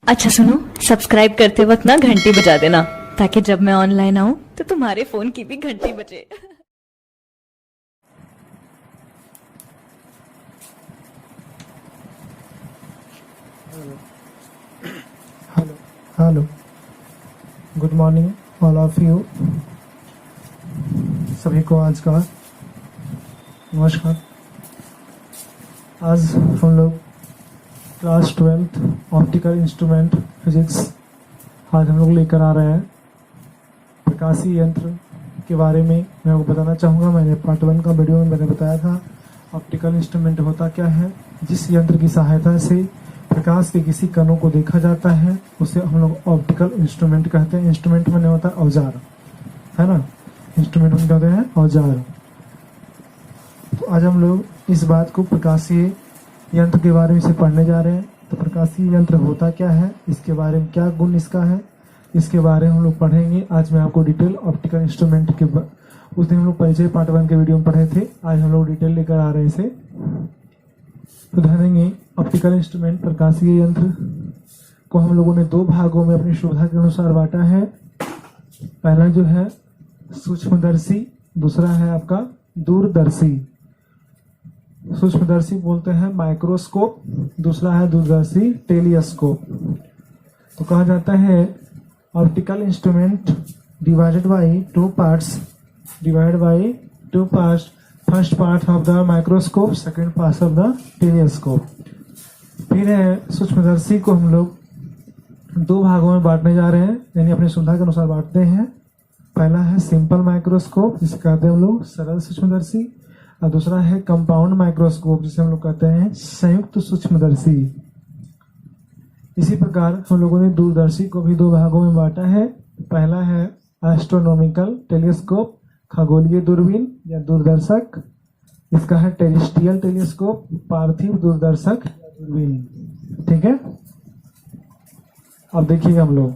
अच्छा सुनो, सब्सक्राइब करते वक्त ना घंटी बजा देना ताकि जब मैं ऑनलाइन आऊं तो तुम्हारे फोन की भी घंटी बजे। Hello hello, good morning all of you. सभी को आज का नमस्कार। आज हम लोग class 12th optical instrument physics आज हम लोग लेकर आ रहे हैं। प्रकाशीय यंत्र के बारे में मैं आपको बताना चाहूँगा। मैंने पार्ट 1 का वीडियो में मैंने बताया था ऑप्टिकल इंस्ट्रूमेंट होता क्या है। जिस यंत्र की सहायता से प्रकाश के किसी कणों को देखा जाता है उसे हम लोग ऑप्टिकल इंस्ट्रूमेंट कहते हैं। इंस्ट्रूमेंट माने होता है औजार, है ना। इंस्ट्रूमेंट माने कहते हैं औजार। तो आज हम लोग इस बात को प्रकाशीय यंत्र के बारे में से पढ़ने जा रहे हैं। तो प्रकाशीय यंत्र होता क्या है, इसके बारे में क्या गुण इसका है, इसके बारे में हम लोग पढ़ेंगे। आज मैं आपको डिटेल ऑप्टिकल इंस्ट्रूमेंट के उस दिन हम लोग परिचय पार्ट 1 के वीडियो में पढ़े थे। आज हम लोग डिटेल लेकर आ रहे हैं इसे। तो ध्यान देंगे, ऑप्टिकल इंस्ट्रूमेंट प्रकाशीय यंत्र को हम लोगों ने 2 भागों में अपनी सुविधा के अनुसार बांटा है। पहला जो है सूक्ष्मदर्शी, दूसरा है आपका दूरदर्शी। सूक्ष्मदर्शी बोलते हैं माइक्रोस्कोप, दूसरा है दूरदर्शी टेलीस्कोप। तो कहा जाता है optical instrument divided by two parts, first part of the microscope, second part of the telescope. फिर है सूक्ष्मदर्शी को हम लोग 2 भागों में बांटने जा रहे हैं, यानी अपनी सुविधा के अनुसार बांटते हैं। पहला है सिंपल माइक्रोस्कोप, जिसे कहते हैं हम लोग सरल सूक्ष्मदर्शी, और दूसरा है कंपाउंड माइक्रोस्कोप, जिसे हम लोग कहते हैं संयुक्त सूक्ष्मदर्शी। इसी प्रकार हम लोगों ने दूरदर्शी को भी 2 भागों में बांटा है। पहला है एस्ट्रोनॉमिकल टेलीस्कोप, खगोलीय दूरबीन या दूरदर्शक। इसका है टेरेस्ट्रियल टेलीस्कोप, पार्थिव दूरदर्शक दूरबीन। ठीक है, अब देखिए हम लोग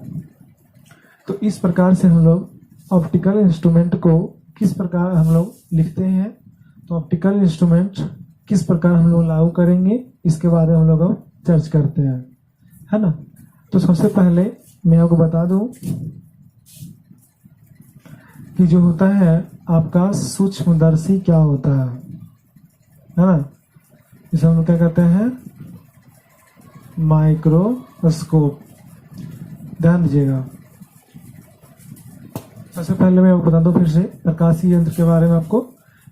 तो इस प्रकार से हम लोग ऑप्टिकल इंस्ट्रूमेंट को किस प्रकार हम लोग लिखते हैं। तो ऑप्टिकल इंस्ट्रूमेंट किस प्रकार हम लोग लागू करेंगे इसके बारे में हम लोग अब चर्च करते हैं, है ना। तो सबसे पहले मैं आपको बता दूं कि जो होता है आपका सूक्ष्मदर्शी क्या होता है ना। इसे हम लोग क्या कहते हैं, माइक्रोस्कोप। ध्यान दीजिएगा। सबसे पहले मैं आपको बता दूं फिर से प्रकाशीय यंत्र के बारे में। आपको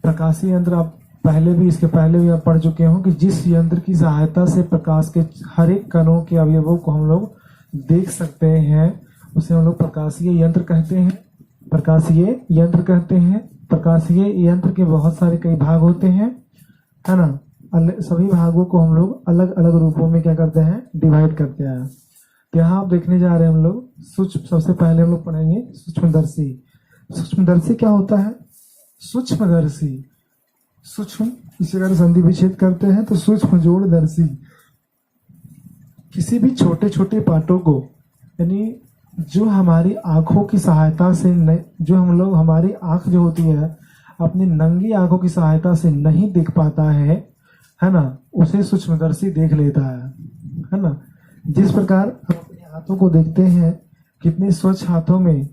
प्रकाशीय यंत्र आप इसके पहले भी आप पढ़ चुके हो कि जिस यंत्र की सहायता से प्रकाश के हर एक कणों के अवयवों को हम लोग देख सकते हैं उसे हम लोग प्रकाशीय यंत्र कहते हैं। प्रकाशीय यंत्र के बहुत सारे कई भाग होते हैं, है ना। सभी भागों को हम लोग अलग अलग रूपों में क्या करते हैं, डिवाइड करते हैं। तो यहाँ आप देखने जा रहे हैं हम लोग सबसे पहले हम लोग पढ़ेंगे सूक्ष्मदर्शी। सूक्ष्मदर्शी क्या होता है। सूक्ष्मदर्शी सूक्ष्म, इसे अगर संधि विच्छेद करते हैं तो सूक्ष्म जोड़दर्शी किसी भी छोटे छोटे पार्टों को, यानी जो हमारी आंखों की सहायता से जो हम लोग हमारी आंख जो होती है अपनी नंगी आंखों की सहायता से नहीं देख पाता है ना, उसे सूक्ष्मदर्शी देख लेता है ना। जिस प्रकार हम अपने हाथों को देखते हैं, कितने स्वच्छ हाथों में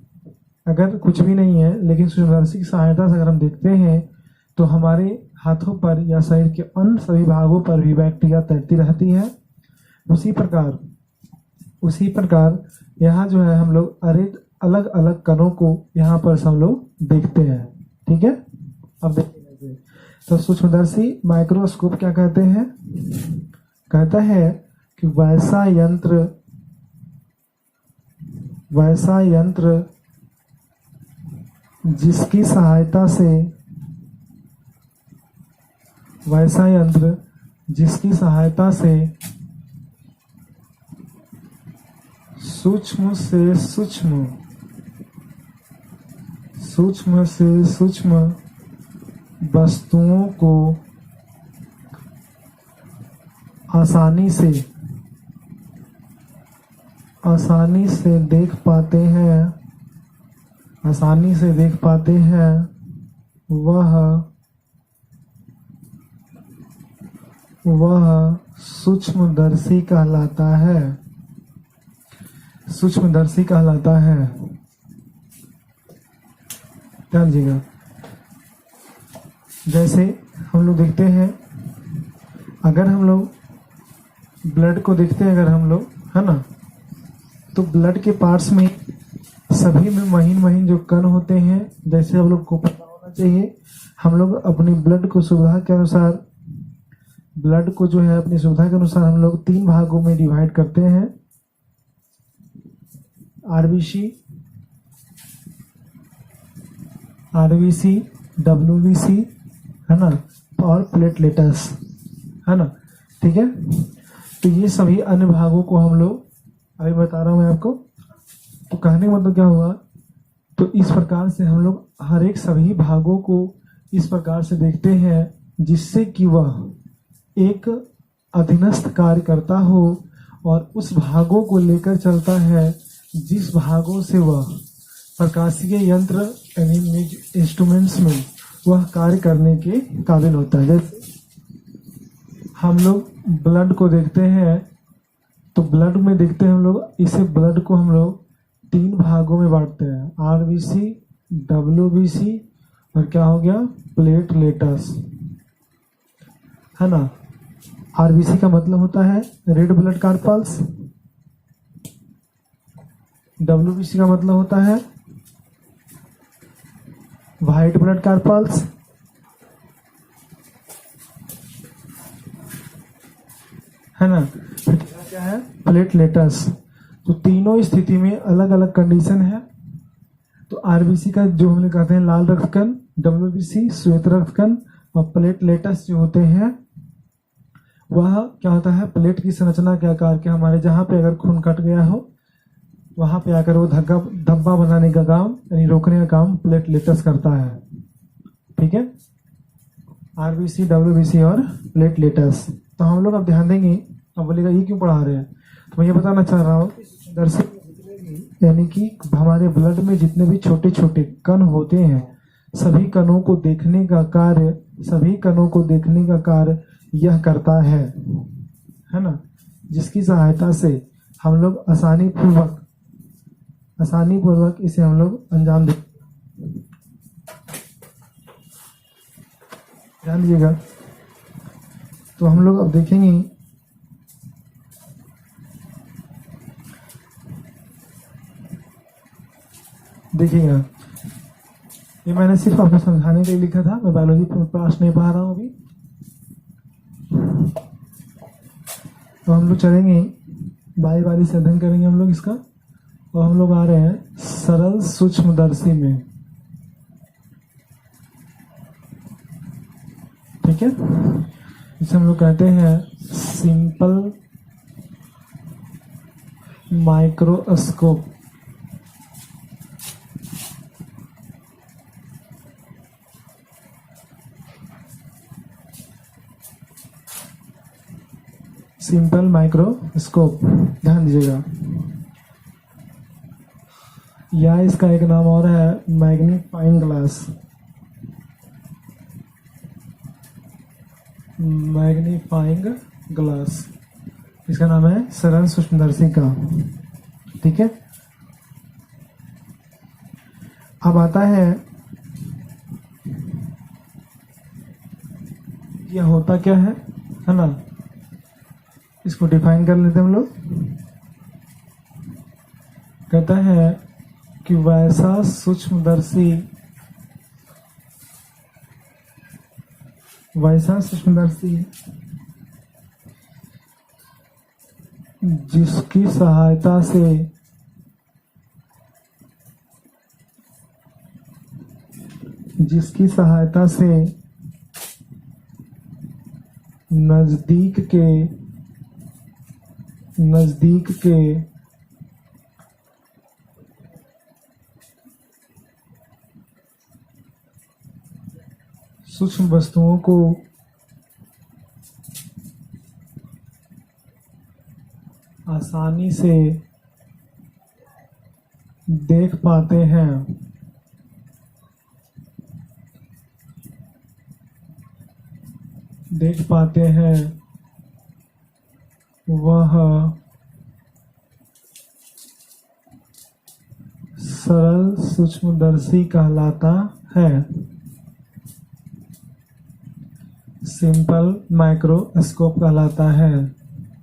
अगर कुछ भी नहीं है, लेकिन सूक्ष्मदर्शी की सहायता से अगर हम देखते हैं तो हमारे हाथों पर या शरीर के अन्य सभी भागों पर भी बैक्टीरिया तैरती रहती है। उसी प्रकार यहाँ जो है हम लोग अलग अलग कणों को यहाँ पर हम लोग देखते हैं। ठीक है, अब देखिए तो सूक्ष्मदर्शी माइक्रोस्कोप क्या कहते हैं, कहता है कि वैसा यंत्र जिसकी सहायता से सूक्ष्म से सूक्ष्म वस्तुओं को आसानी से देख पाते हैं, वह सूक्ष्मदर्शी कहलाता है। सूक्ष्मदर्शी कहलाता है। ध्यान दीजिएगा, जैसे हम लोग देखते हैं, अगर हम लोग ब्लड को देखते हैं, अगर हम लोग, है ना, तो ब्लड के पार्ट्स में सभी में महीन महीन जो कण होते हैं, जैसे हम लोग को पता होना चाहिए, हम लोग अपनी ब्लड को सुविधा के अनुसार, ब्लड को जो है अपनी सुविधा के अनुसार हम लोग 3 भागों में डिवाइड करते हैं, आरबीसी, डब्ल्यूबीसी, है ना, और प्लेटलेट्स, है ना, ठीक है। तो ये सभी अन्य भागों को हम लोग अभी बता रहा हूं मैं आपको। तो कहने का मतलब क्या हुआ, तो इस प्रकार से हम लोग हर एक सभी भागों को इस प्रकार से देखते हैं जिससे कि वह एक अधीनस्थ कार्य करता हो और उस भागों को लेकर चलता है जिस भागों से वह प्रकाशीय यंत्र यानी इंस्ट्रूमेंट्स में वह कार्य करने के काबिल होता है। जैसे हम लोग ब्लड को देखते हैं, तो ब्लड में देखते हैं हम लोग, इसे ब्लड को हम लोग 3 भागों में बांटते हैं, आरबीसी, डब्ल्यूबीसी और क्या हो गया, प्लेटलेट्स, है ना। आरबीसी का मतलब होता है रेड ब्लड कार्पल्स, डब्ल्यूबीसी का मतलब होता है व्हाइट ब्लड कार्पल्स, है ना, फिर क्या है, प्लेटलेट्स। तो तीनों स्थिति में अलग अलग कंडीशन है। तो आरबीसी का जो हम लोग कहते हैं लाल रक्तकण, डब्ल्यूबीसी श्वेत रक्तकण और प्लेटलेट्स जो होते हैं वह क्या होता है, प्लेट की संरचना के आकार के, हमारे जहां पे अगर खून कट गया हो वहां पे आकर वो धब्बा बनाने का काम यानी रोकने का काम प्लेटलेट्स करता है, ठीक है। आरबीसी, डब्ल्यूबीसी और प्लेटलेट्स। तो हम लोग अब ध्यान देंगे, अब बोलेगा ये क्यों पढ़ा रहे हैं, तो मैं ये बताना चाह रहा हूँ दर्शक, यानी कि हमारे ब्लड में जितने भी छोटे छोटे कण होते हैं सभी कणों को देखने का कार्य यह करता है ना, जिसकी सहायता से हम लोग आसानी पूर्वक इसे हम लोग अंजाम दे। ध्यान दीजिएगा, तो हम लोग अब देखेंगे देखिएगा, ये मैंने सिर्फ आपको समझाने के लिए लिखा था, मैं बायोलॉजी क्लास नहीं पढ़ा रहा हूँ अभी। तो हम लोग चलेंगे बारी बारी से अध्ययन करेंगे हम लोग इसका, और हम लोग आ रहे हैं सरल सूक्ष्मदर्शी में, ठीक है। इसे हम लोग कहते हैं सिंपल माइक्रोस्कोप। सिंपल माइक्रोस्कोप, ध्यान दीजिएगा, या इसका एक नाम और है मैग्नीफाइंग ग्लास। मैग्नीफाइंग ग्लास इसका नाम है सरल सूक्ष्मदर्शी का, ठीक है। अब आता है यह होता क्या है ना, इसको डिफाइन कर लेते हैं हम लोग। कहता है कि वैसा सूक्ष्मदर्शी जिसकी सहायता से नजदीक के सूक्ष्म वस्तुओं को आसानी से देख पाते हैं, वह सरल सूक्ष्मदर्शी कहलाता है। सिंपल माइक्रोस्कोप कहलाता है।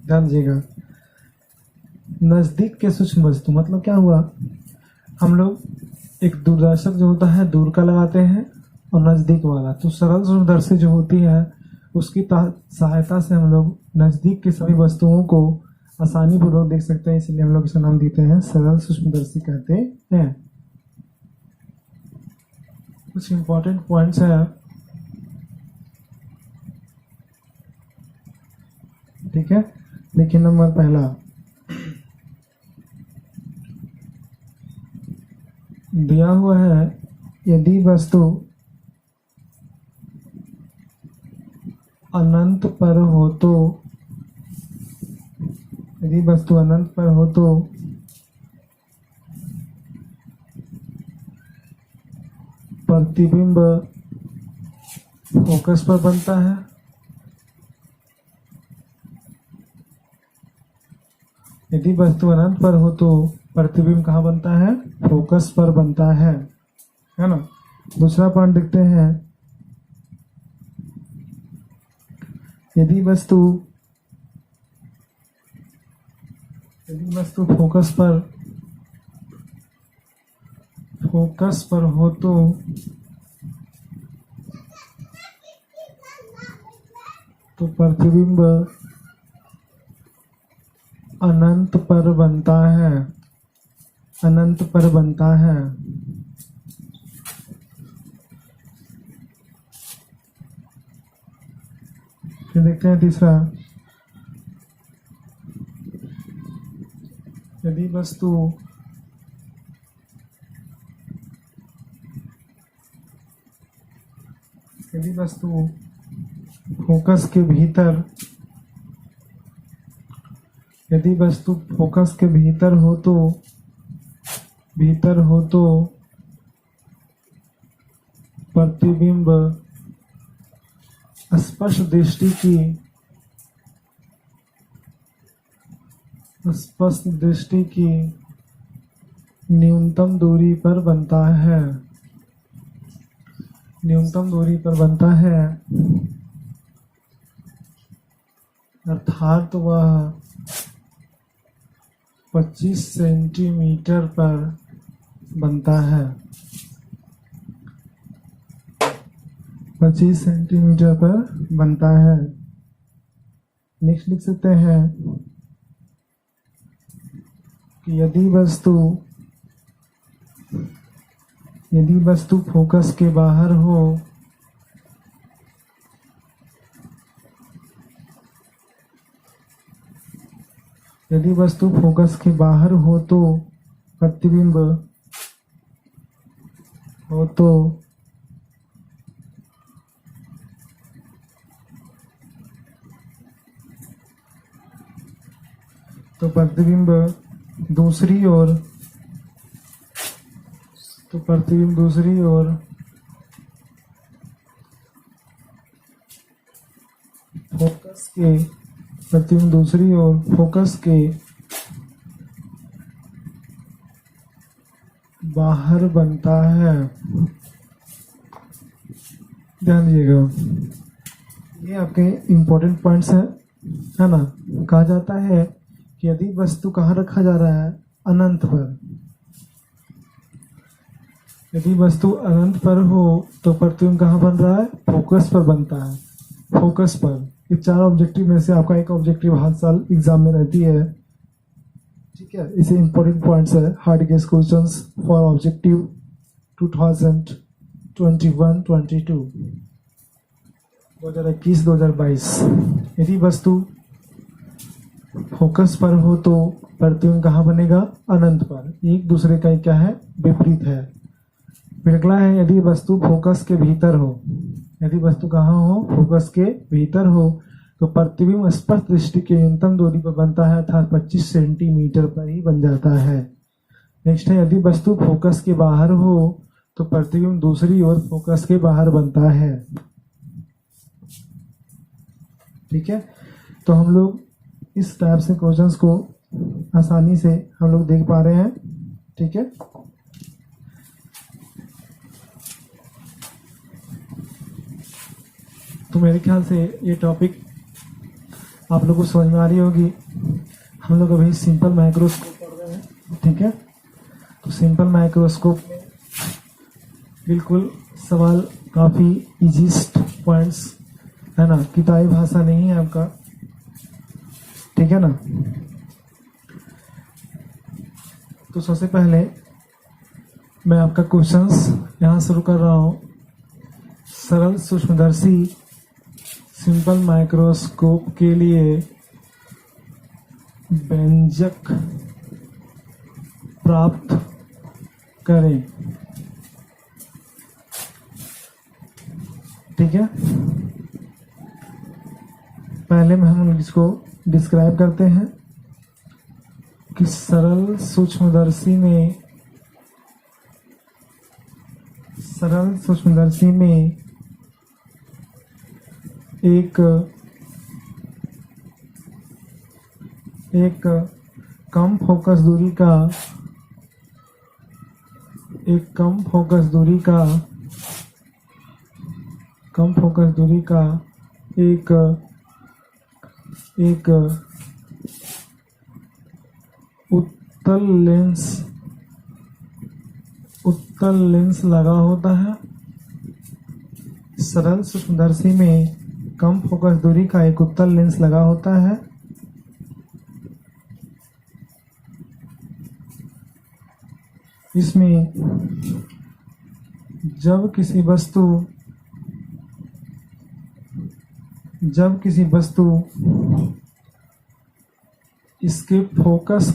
ध्यान दीजिएगा, नजदीक के सूक्ष्म वस्तु मतलब क्या हुआ, हम लोग एक दूरदर्शक जो होता है दूर का लगाते हैं और नजदीक वाला, तो सरल सूक्ष्मदर्शी जो होती है उसकी सहायता से हम लोग नजदीक की सभी वस्तुओं को आसानी पूर्वक देख सकते हैं, इसलिए हम लोग इसका नाम देते हैं सरल सूक्ष्मदर्शी कहते हैं। कुछ इंपॉर्टेंट पॉइंट्स है, ठीक है। देखिए नंबर पहला, दिया हुआ है यदि वस्तु अनंत पर हो तो, यदि वस्तु अनंत पर हो तो प्रतिबिंब फोकस पर बनता है। यदि वस्तु अनंत पर हो तो प्रतिबिंब कहाँ बनता है, फोकस पर बनता है ना। दूसरा पॉइंट देखते हैं, यदि वस्तु फोकस पर हो तो प्रतिबिंब अनंत पर बनता है, अनंत पर बनता है। फिर देखते हैं तीसरा, यदि वस्तु फोकस के भीतर, यदि वस्तु फोकस के भीतर हो तो प्रतिबिंब स्पष्ट दृष्टि की न्यूनतम दूरी पर बनता है, न्यूनतम दूरी पर बनता है, अर्थात वह 25 सेंटीमीटर पर बनता है, 25 सेंटीमीटर पर बनता है। नेक्स्ट लिख सकते हैं कि यदि वस्तु फोकस के बाहर हो, यदि वस्तु फोकस के बाहर हो तो प्रतिबिंब हो तो प्रतिबिंब दूसरी ओर फोकस के बाहर बनता है। ध्यान दीजिएगा, ये आपके इम्पोर्टेंट पॉइंट्स हैं, है ना। कहा जाता है कि यदि वस्तु कहाँ रखा जा रहा है, अनंत पर, यदि वस्तु अनंत पर हो तो प्रतिबिंब कहाँ बन रहा है, फोकस पर बनता है, फोकस पर। ये 4 ऑब्जेक्टिव में से आपका एक ऑब्जेक्टिव हर साल एग्जाम में रहती है, ठीक है। इसे इंपॉर्टेंट पॉइंट्स है, hard guess questions for objective 2021-22 2021-2022। यदि वस्तु फोकस पर हो तो प्रतिबिंब कहाँ बनेगा, अनंत पर। एक दूसरे का क्या है, विपरीत है। फिर अगला है, यदि वस्तु फोकस के भीतर हो, यदि वस्तु कहाँ हो, फोकस के भीतर हो तो प्रतिबिंब स्पष्ट दृष्टि की न्यूनतम दूरी पर बनता है, अर्थात 25 सेंटीमीटर पर ही बन जाता है। नेक्स्ट है, यदि वस्तु फोकस के बाहर हो तो प्रतिबिंब दूसरी ओर फोकस के बाहर बनता है, ठीक है। तो हम लोग इस टाइप से क्वेश्चंस को आसानी से हम लोग देख पा रहे हैं, ठीक है। तो मेरे ख्याल से ये टॉपिक आप लोगों को समझ में आ रही होगी। हम लोग अभी सिंपल माइक्रोस्कोप पढ़ रहे हैं, ठीक है। तो सिंपल माइक्रोस्कोप में बिल्कुल सवाल काफ़ी इजीस्ट पॉइंट्स है ना, किताबी भाषा नहीं है आपका, ठीक है ना। तो सबसे पहले मैं आपका क्वेश्चंस यहाँ शुरू कर रहा हूँ। सरल सूक्ष्मदर्शी सिंपल माइक्रोस्कोप के लिए व्यंजक प्राप्त करें, ठीक है। पहले में हम इसको डिस्क्राइब करते हैं कि सरल सूक्ष्मदर्शी में एक कम फोकस दूरी का एक उत्तल लेंस लगा होता है। सरल सूक्ष्मदर्शी में कम फोकस दूरी का एक उत्तल लेंस लगा होता है। इसमें जब किसी वस्तु इसके फोकस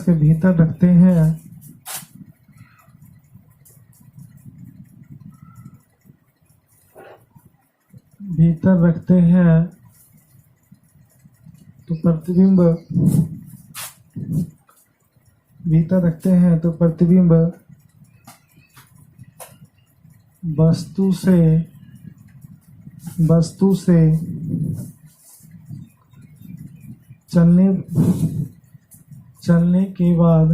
के भीतर रखते हैं तो प्रतिबिंब वस्तु से चलने के बाद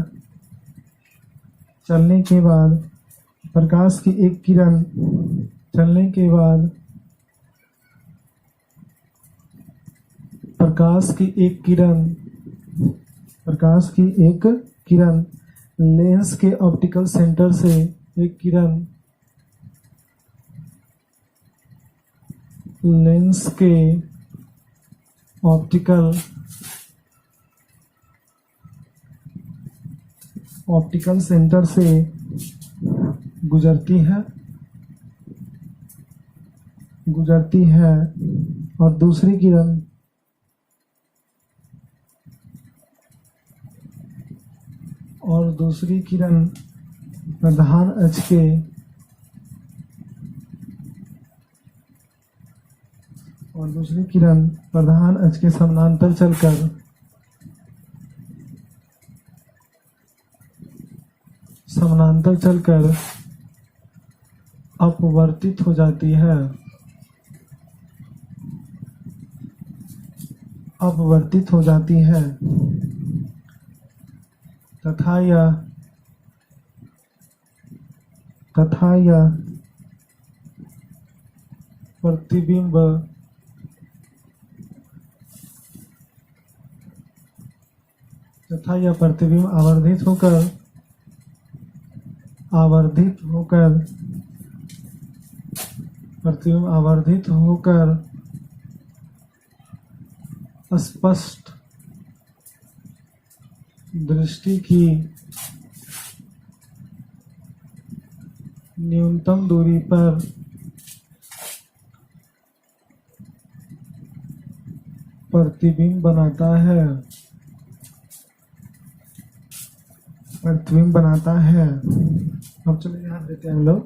प्रकाश की एक किरण लेंस के ऑप्टिकल सेंटर से एक किरण लेंस के ऑप्टिकल सेंटर से गुजरती है और दूसरी किरण प्रधान अक्ष के समानांतर चलकर अपवर्तित हो जाती है तथा यह प्रतिबिंब आवर्धित होकर स्पष्ट दृष्टि की न्यूनतम दूरी पर प्रतिबिंब बनाता है। अब चलो ध्यान देते हैं हम लोग,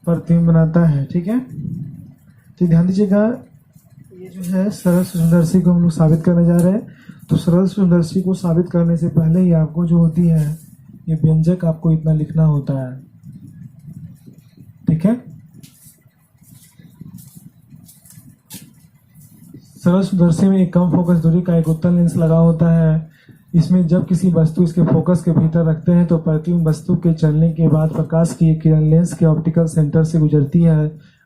प्रतिबिंब बनाता है, ठीक है। तो ध्यान दीजिएगा, ये जो है सरल सूक्ष्मदर्शी को हम लोग साबित करने जा रहे हैं। तो सरल सूक्ष्मदर्शी को साबित करने से पहले ही आपको जो होती है ये व्यंजक आपको इतना लिखना होता है, ठीक है। सरल सूक्ष्मदर्शी में एक कम फोकस दूरी का एक उत्तल लेंस लगा होता है। इसमें जब किसी वस्तु इसके फोकस के भीतर रखते हैं तो प्रतिबिंब वस्तु के चलने के बाद प्रकाश की एक किरण लेंस के ऑप्टिकल सेंटर से गुजरती है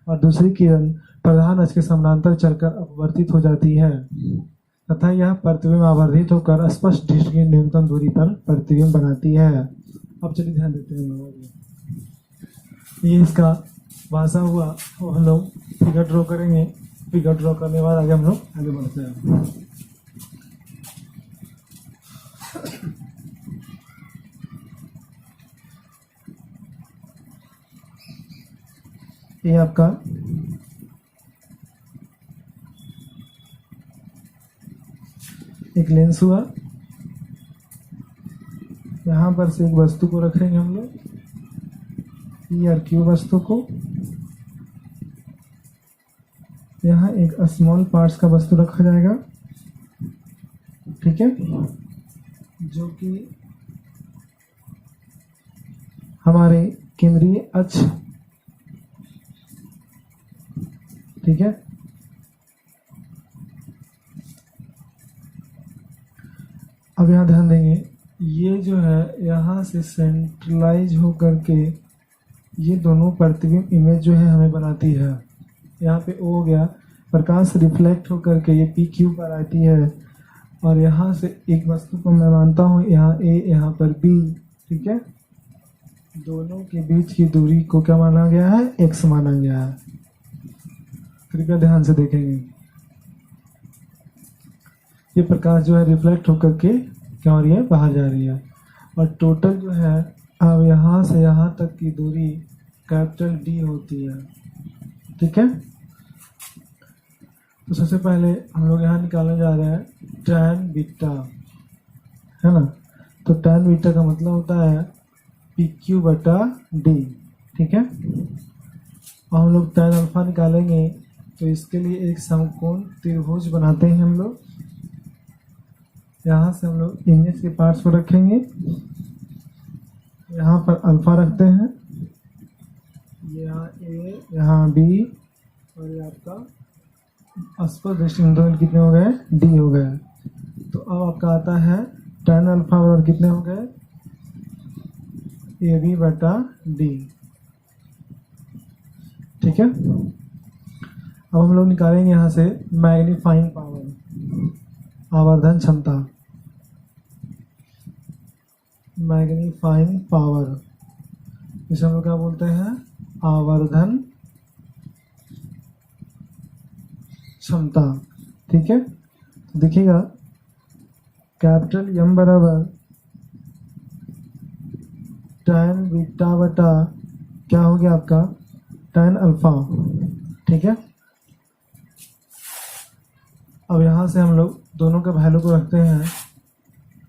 और दूसरी किरण प्रधान अक्ष के समानांतर चलकर अपवर्तित हो जाती है तथा यह प्रतिबिंब आवर्धित होकर स्पष्ट दृष्टि की न्यूनतम दूरी पर प्रतिबिंब बनाती है। अब चलिए ध्यान देते हैं लोगों, ये इसका भाषा हुआ। तो हम लोग फिगर ड्रॉ करेंगे, फिगर ड्रॉ करने के बाद आगे हम लोग आगे बढ़ते हैं। ये आपका एक लेंस हुआ, यहां पर से एक वस्तु को रखेंगे हम लोग, पी और क्यू वस्तु को, यहाँ एक स्मॉल पार्ट्स का वस्तु रखा जाएगा, ठीक है, जो कि हमारे केंद्रीय अक्ष, ठीक है। अब यहाँ ध्यान देंगे, ये जो है यहाँ से सेंट्रलाइज होकर के ये दोनों प्रतिबिंब इमेज जो है हमें बनाती है। यहाँ पे ओ हो गया, प्रकाश रिफ्लेक्ट होकर के ये पी क्यू पर आती है और यहाँ से एक वस्तु को मैं मानता हूँ यहाँ ए, यहाँ पर बी, ठीक है। दोनों के बीच की दूरी को क्या माना गया है, एक्स माना गया है। कृपया ध्यान से देखेंगे, ये प्रकाश जो है रिफ्लेक्ट होकर के क्या हो रही है, बाहर जा रही है और टोटल जो है अब यहाँ से यहाँ तक की दूरी कैपिटल डी होती है, ठीक है। तो सबसे पहले हम लोग यहाँ निकालने जा रहे हैं टैन बीटा, है ना। तो टैन बीटा का मतलब होता है पी क्यू बटा डी, ठीक है। और हम लोग टैन अल्फा निकालेंगे तो इसके लिए एक समकोण त्रिभुज बनाते हैं हम लोग। यहाँ से हम लोग इमेज के पार्ट्स को रखेंगे, यहाँ पर अल्फा रखते हैं, यहाँ ए, यहाँ बी और ये आपका स्पष्ट दृष्टिबिंदु कितने हो गए, डी हो गए। तो अब आपका आता है टैन अल्फा बराबर कितने हो गए, ए बी बटा डी, ठीक है। अब हम लोग निकालेंगे यहाँ से मैग्नीफाइंग पावर, आवर्धन क्षमता, मैग्नीफाइंग पावर, इसे हम लोग क्या बोलते हैं, आवर्धन क्षमता, ठीक है। तो देखिएगा कैपिटल एम बराबर टैन बीटा बटा क्या हो गया आपका, टैन अल्फा, ठीक है। अब यहाँ से हम लोग दोनों के वैल्यू को रखते हैं,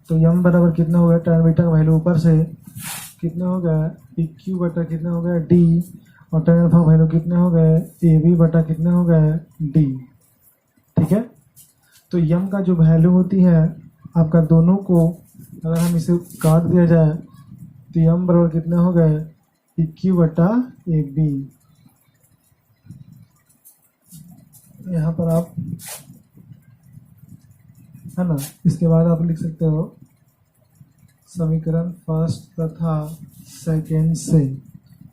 तो यम बराबर कितना हो गया, टैन बीटा का वैल्यू ऊपर से कितने हो गया, पी क्यू बटा कितने हो गया, डी, और टैन अल्फा वैल्यू कितने हो गए, ए बी बटा कितने हो गए, डी, ठीक है। तो यम का जो वैल्यू होती है आपका, दोनों को अगर हम इसे काट दिया जाए तो यम बराबर कितने हो गए, पी क्यू बटा ए बी। यहाँ पर आप, है ना, इसके बाद आप लिख सकते हो समीकरण फर्स्ट तथा सेकेंड से,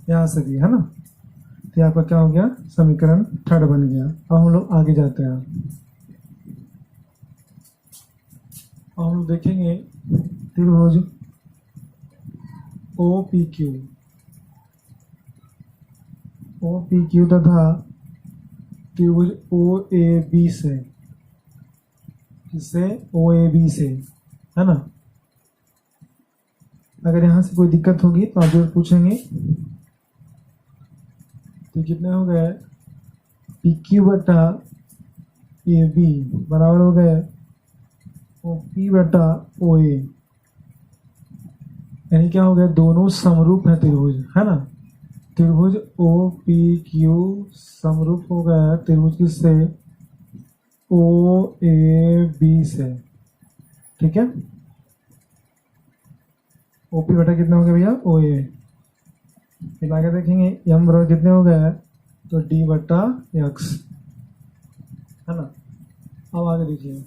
यहाँ से भी, है ना। तो आपका क्या हो गया, समीकरण थर्ड बन गया। अब हम लोग आगे जाते हैं और हम लोग देखेंगे त्रिभुज ओ पी क्यू तथा त्रिभुज ओ ए बी से, किससे, ओ ए बी से, है ना। अगर यहाँ से कोई दिक्कत होगी तो आप जरूर पूछेंगे। तो कितने हो गए, पी क्यू बटा ए बी बराबर हो गए ओ पी बटा ओ ए, यानी क्या हो गया, दोनों समरूप है त्रिभुज, है ना। त्रिभुज ओ पी क्यू समरूप हो गया त्रिभुज किससे, ओ ए बी से, ठीक है। ओ पी बटा कितना हो गया भैया, ओ ए। फिर आगे देखेंगे एम बराबर कितने हो गए, तो डी बटा एक्स, है ना। अब आगे देखिए,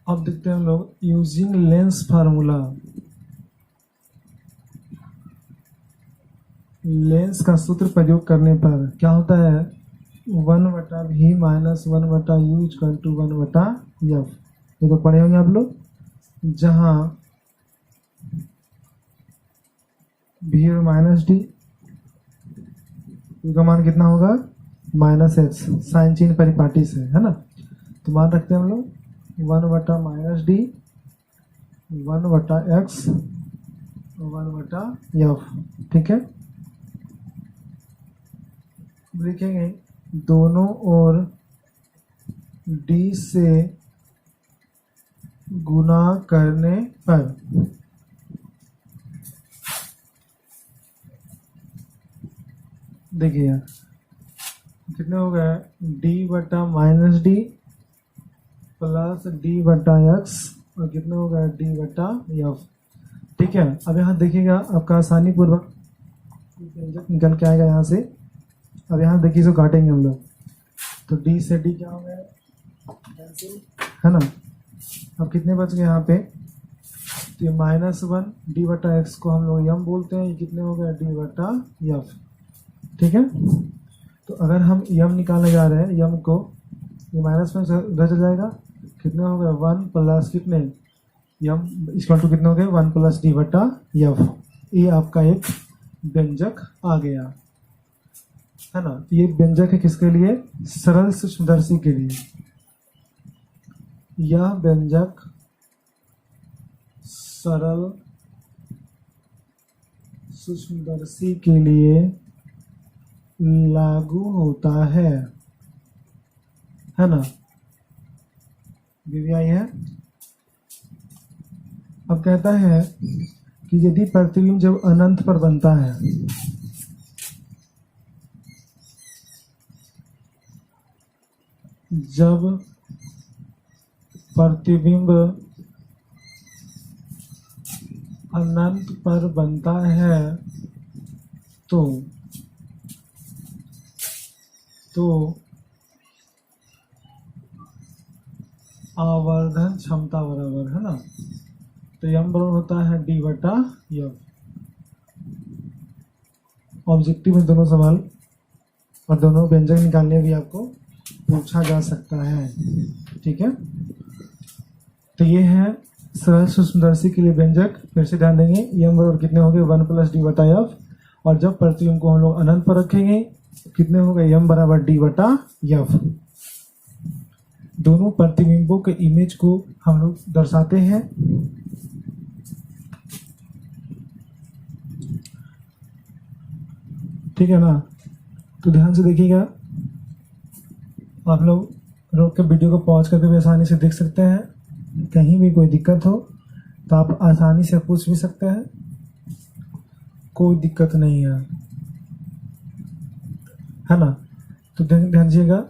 अब देखते हैं हम लोग यूजिंग लेंस फार्मूला। लेंस का सूत्र प्रयोग करने पर क्या होता है, 1/v minus 1/u equal to 1/f। ये तो पढ़े होंगे आप लोग, जहां v और माइनस डी, का मान कितना होगा -x, साइन चिन्ह परिपाटी से, है ना। तो मान रखते हैं हम लोग 1/-d 1/x 1/f, ठीक है। लिखेंगे दोनों ओर d से गुना करने पर देखिए यार कितने हो गए, d/-d प्लस d/x और कितने हो गए d/f, ठीक है। अब यहाँ देखिएगा आपका आसानी पूर्वक व्यंजक निकल के आएगा यहाँ से। अब यहाँ देखिए इसको काटेंगे हम लोग, तो d से d क्या हो गया, कैंसिल, है ना। अब कितने बच गए यहाँ पे, तो -1 d/x को हम लोग यम बोलते हैं, ये कितने हो गए d/f, ठीक है। तो अगर हम यम निकालने जा रहे हैं, यम को ये माइनस में उधर चल जाएगा, कितने हो गए 1 प्लस कितने यम इक्वल टू कितने हो गए 1 प्लस d/f। ये आपका एक व्यंजक आ गया, है ना। ये व्यंजक है किसके लिए, सरल सूक्ष्मदर्शी के लिए। यह व्यंजक सरल सूक्ष्मदर्शी के लिए लागू होता है ना। बीवीआई है। अब कहता है कि यदि प्रतिबिंब जब अनंत पर बनता है, जब प्रतिबिंब अनंत पर बनता है तो आवर्धन क्षमता बराबर, है ना। तो यम बराबर होता है d/f। ऑब्जेक्टिव में दोनों सवाल और दोनों व्यंजक निकालने भी आपको पूछा जा सकता है, ठीक है। तो ये है सरल सूक्ष्मदर्शी के लिए व्यंजक। फिर से ध्यान देंगे, यम बराबर कितने हो गए 1 प्लस d/f, और जब प्रतिबिंब को हम लोग अनंत पर रखेंगे कितने हो गए यम बराबर d/f। दोनों प्रतिबिंबों के इमेज को हम लोग दर्शाते हैं। ठीक है ना। तो ध्यान से देखिएगा, आप लोग रोक के वीडियो को पॉज करके भी आसानी से देख सकते हैं। कहीं भी कोई दिक्कत हो तो आप आसानी से पूछ भी सकते हैं, कोई दिक्कत नहीं है ना। तो ध्यान दीजिएगा,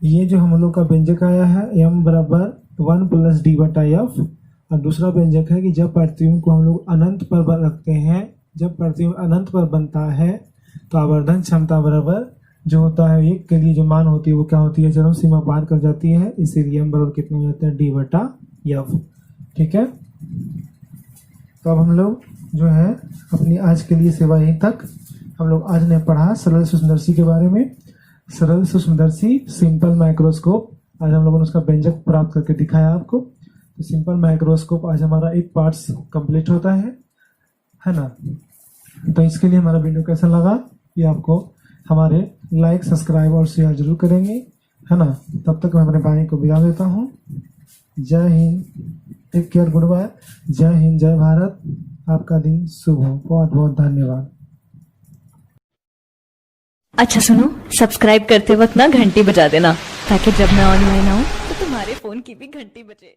ये जो हम लोग का व्यंजक आया है m बराबर 1 प्लस d/f, और दूसरा व्यंजक है कि जब प्रतिबिंब को हम लोग अनंत पर रखते हैं, जब प्रतिबिंब अनंत पर बनता है तो आवर्धन क्षमता बराबर जो होता है एक के लिए जो मान होती है वो क्या होती है, चरम सीमा पार कर जाती है। इसीलिए m बराबर कितने हो जाते हैं d/f, ठीक है। तो अब हम लोग जो है अपनी आज के लिए सेवा यहीं तक। हम लोग आज ने पढ़ा सरल सूक्ष्मदर्शी के बारे में। सरल सूक्ष्मदर्शी सिंपल माइक्रोस्कोप, आज हम लोगों ने उसका व्यंजक प्राप्त करके दिखाया आपको। तो सिंपल माइक्रोस्कोप आज हमारा एक पार्ट्स कंप्लीट होता है ना। तो इसके लिए हमारा वीडियो कैसा लगा ये आपको हमारे लाइक, सब्सक्राइब और शेयर जरूर करेंगे, है ना। तब तक मैं अपने वाणी को विराम देता हूँ। जय Hind, take care, good bye. जय हिंद, जय भारत। आपका दिन शुभ हो। बहुत बहुत धन्यवाद। अच्छा सुनो, सब्सक्राइब करते वक्त ना घंटी बजा देना, ताकि जब मैं ऑनलाइन आऊँ तो तुम्हारे फोन की भी घंटी बजे।